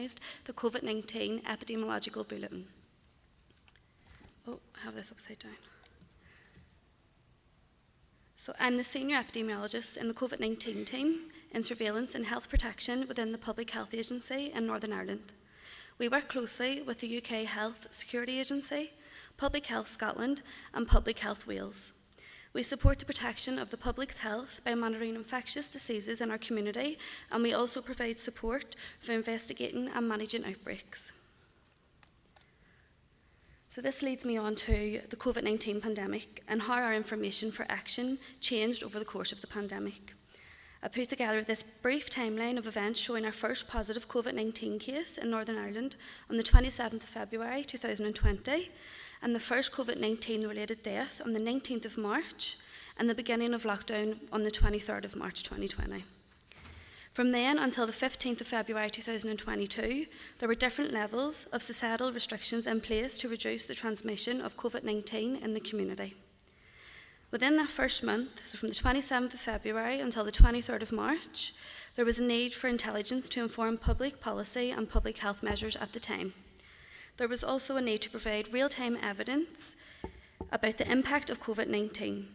organised the COVID-19 Epidemiological Bulletin. Oh, I have this upside down. So I'm the Senior Epidemiologist in the COVID-19 team in surveillance and health protection within the Public Health Agency in Northern Ireland. We work closely with the UK Health Security Agency, Public Health Scotland and Public Health Wales. We support the protection of the public's health by monitoring infectious diseases in our community, and we also provide support for investigating and managing outbreaks. So this leads me on to the COVID-19 pandemic and how our information for action changed over the course of the pandemic. I put together this brief timeline of events showing our first positive COVID-19 case in Northern Ireland on the 27th of February 2020, and the first COVID-19 related death on the 19th of March, and the beginning of lockdown on the 23rd of March 2020. From then until the 15th of February 2022, there were different levels of societal restrictions in place to reduce the transmission of COVID-19 in the community. Within that first month, so from the 27th of February until the 23rd of March, there was a need for intelligence to inform public policy and public health measures at the time. There was also a need to provide real-time evidence about the impact of COVID-19.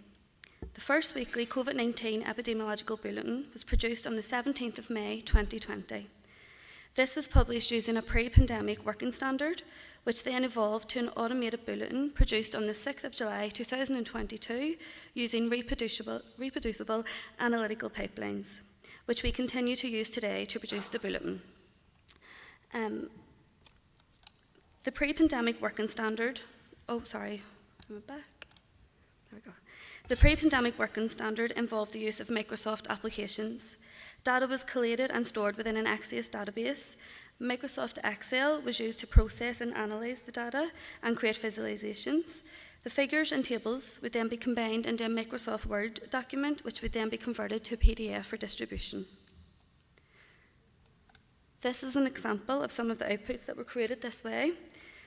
The first weekly COVID-19 Epidemiological Bulletin was produced on the 17th of May 2020. This was published using a pre-pandemic working standard, which then evolved to an automated bulletin produced on the 6th of July 2022 using reproducible analytical pipelines, which we continue to use today to produce the bulletin. The pre-pandemic working standard, there we go. The pre-pandemic working standard involved the use of Microsoft applications. Data was collated and stored within an Access database. Microsoft Excel was used to process and analyse the data and create visualizations. The figures and tables would then be combined into a Microsoft Word document, which would then be converted to a PDF for distribution. This is an example of some of the outputs that were created this way: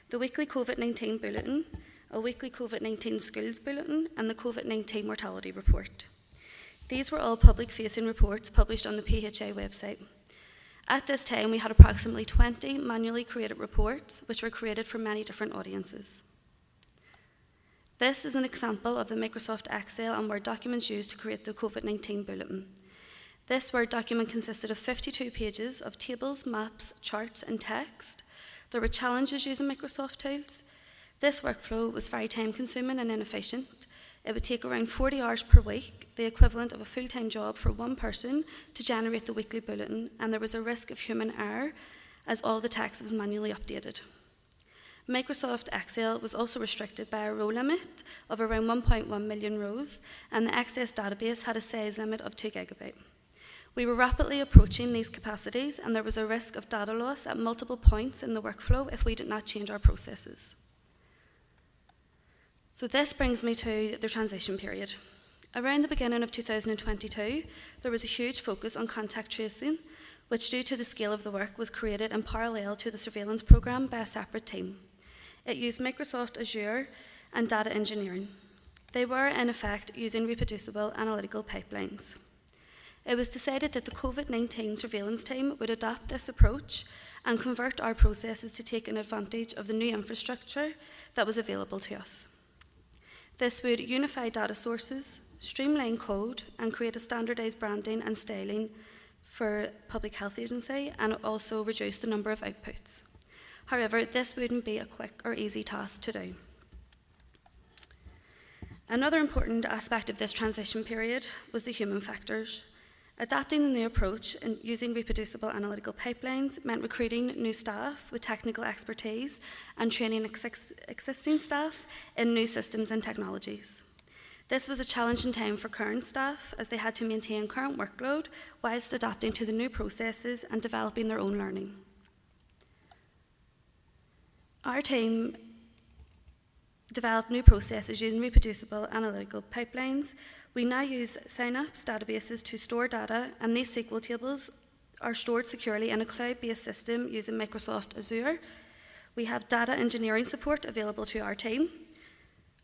the weekly COVID-19 bulletin, a weekly COVID-19 schools bulletin, and the COVID-19 mortality report. These were all public-facing reports published on the PHA website. At this time, we had approximately 20 manually created reports, which were created for many different audiences. This is an example of the Microsoft Excel and Word documents used to create the COVID-19 bulletin. This Word document consisted of 52 pages of tables, maps, charts, and text. There were challenges using Microsoft tools. This workflow was very time-consuming and inefficient. It would take around 40 hours per week, the equivalent of a full-time job for one person, to generate the weekly bulletin, and there was a risk of human error as all the text was manually updated. Microsoft Excel was also restricted by a row limit of around 1.1 million rows, and the Access database had a size limit of 2 GB. We were rapidly approaching these capacities, and there was a risk of data loss at multiple points in the workflow if we did not change our processes. So this brings me to the transition period. Around the beginning of 2022, there was a huge focus on contact tracing, which due to the scale of the work was created in parallel to the surveillance programme by a separate team. It used Microsoft Azure and data engineering. They were, in effect, using reproducible analytical pipelines. It was decided that the COVID-19 surveillance team would adopt this approach and convert our processes to take advantage of the new infrastructure that was available to us. This would unify data sources, streamline code, and create a standardised branding and styling for Public Health Agency, and also reduce the number of outputs. However, this wouldn't be a quick or easy task to do. Another important aspect of this transition period was the human factors. Adapting the new approach and using reproducible analytical pipelines meant recruiting new staff with technical expertise and training existing staff in new systems and technologies. This was a challenging time for current staff as they had to maintain current workload whilst adapting to the new processes and developing their own learning. Our team developed new processes using reproducible analytical pipelines. We now use Synapse databases to store data, and these SQL tables are stored securely in a cloud-based system using Microsoft Azure. We have data engineering support available to our team.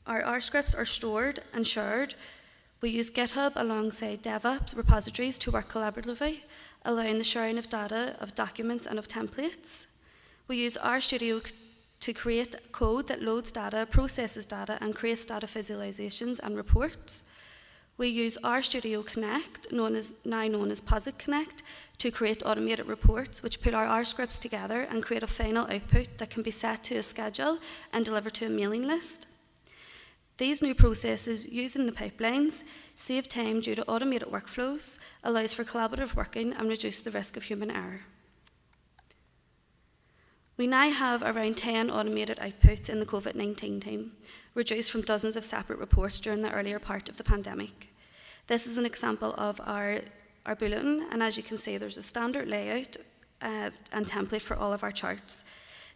Our R scripts are stored and shared. We use GitHub alongside DevOps repositories to work collaboratively, allowing the sharing of data, of documents, and of templates. We use RStudio to create code that loads data, processes data, and creates data visualizations and reports. We use RStudio Connect, now known as Posit Connect, to create automated reports which put our R scripts together and create a final output that can be set to a schedule and delivered to a mailing list. These new processes used in the pipelines save time due to automated workflows, allows for collaborative working, and reduce the risk of human error. We now have around 10 automated outputs in the COVID-19 team, reduced from dozens of separate reports during the earlier part of the pandemic. This is an example of our bulletin, and as you can see, there's a standard layout and template for all of our charts.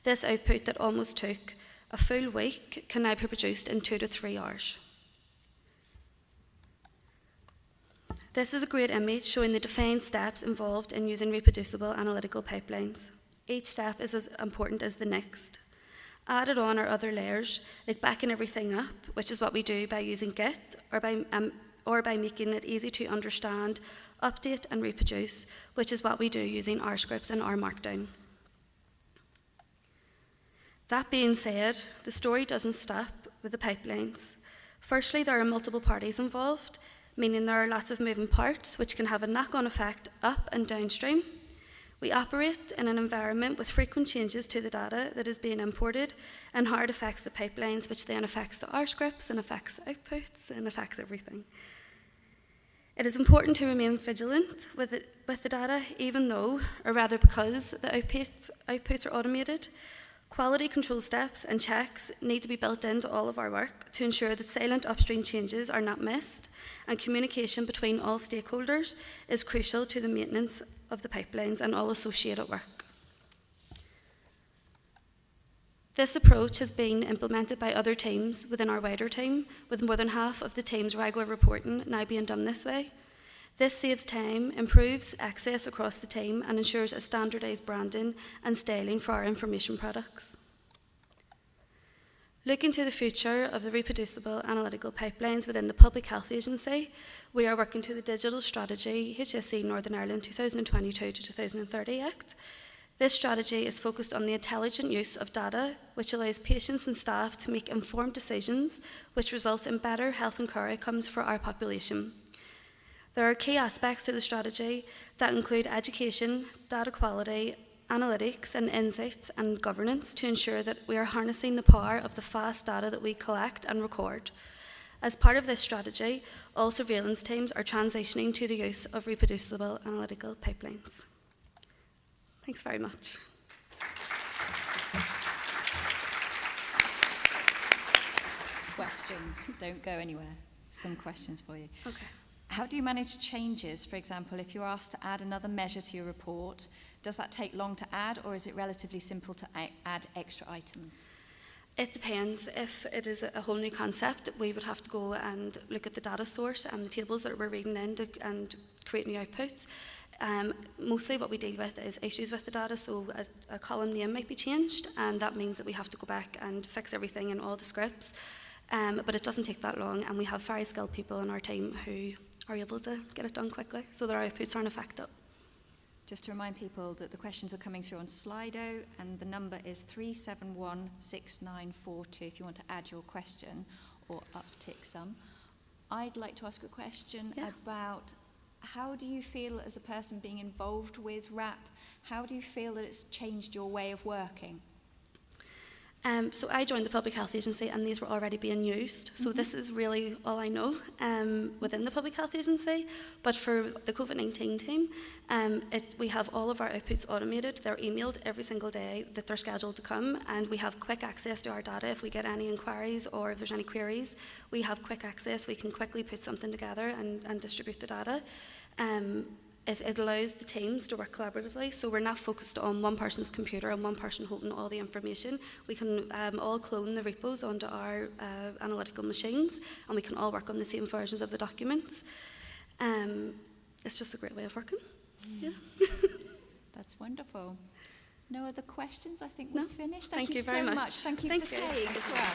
This output that almost took a full week can now be produced in 2 to 3 hours. This is a great image showing the defined steps involved in using reproducible analytical pipelines. Each step is as important as the next. Added on are other layers, like backing everything up, which is what we do by using Git, or by making it easy to understand, update and reproduce, which is what we do using R scripts and R Markdown. That being said, the story doesn't stop with the pipelines. Firstly, there are multiple parties involved, meaning there are lots of moving parts which can have a knock-on effect up and downstream. We operate in an environment with frequent changes to the data that is being imported and how it affects the pipelines, which then affects the R scripts and affects the outputs and affects everything. It is important to remain vigilant with the data, even though, or rather because, the outputs are automated. Quality control steps and checks need to be built into all of our work to ensure that silent upstream changes are not missed, and communication between all stakeholders is crucial to the maintenance of the pipelines and all associated work. This approach has been implemented by other teams within our wider team, with more than half of the team's regular reporting now being done this way. This saves time, improves access across the team, and ensures a standardised branding and styling for our information products. Looking to the future of the reproducible analytical pipelines within the Public Health Agency, we are working to the Digital Strategy HSE Northern Ireland 2022 to 2030 Act. This strategy is focused on the intelligent use of data, which allows patients and staff to make informed decisions, which results in better health and care outcomes for our population. There are key aspects to the strategy that include education, data quality, analytics and insights and governance to ensure that we are harnessing the power of the fast data that we collect and record. As part of this strategy, all surveillance teams are transitioning to the use of reproducible analytical pipelines. Thanks very much. Questions, don't go anywhere. Some questions for you. Okay. How do you manage changes? For example, if you're asked to add another measure to your report, does that take long to add, or is it relatively simple to add extra items? It depends. If it is a whole new concept, we would have to go and look at the data source and the tables that we're reading in and create new outputs. Mostly what we deal with is issues with the data, so a column name might be changed, and that means that we have to go back and fix everything in all the scripts. But it doesn't take that long, and we have very skilled people on our team who are able to get it done quickly, so their outputs aren't affected. Just to remind people that the questions are coming through on Slido, and the number is 3716942 if you want to add your question or uptick some. I'd like to ask a question about how do you feel as a person being involved with RAP? How do you feel that it's changed your way of working? So I joined the Public Health Agency and these were already being used. So this is really all I know within the Public Health Agency. But for the COVID-19 team, we have all of our outputs automated. They're emailed every single day that they're scheduled to come, and we have quick access to our data. If we get any inquiries or if there's any queries, we have quick access. We can quickly put something together and distribute the data. It allows the teams to work collaboratively, so we're not focused on one person's computer and one person holding all the information. We can all clone the repos onto our analytical machines, and we can all work on the same versions of the documents. It's just a great way of working. Yeah. That's wonderful. No other questions? I think we're finished. Thank you so very much. Thank you for staying as well.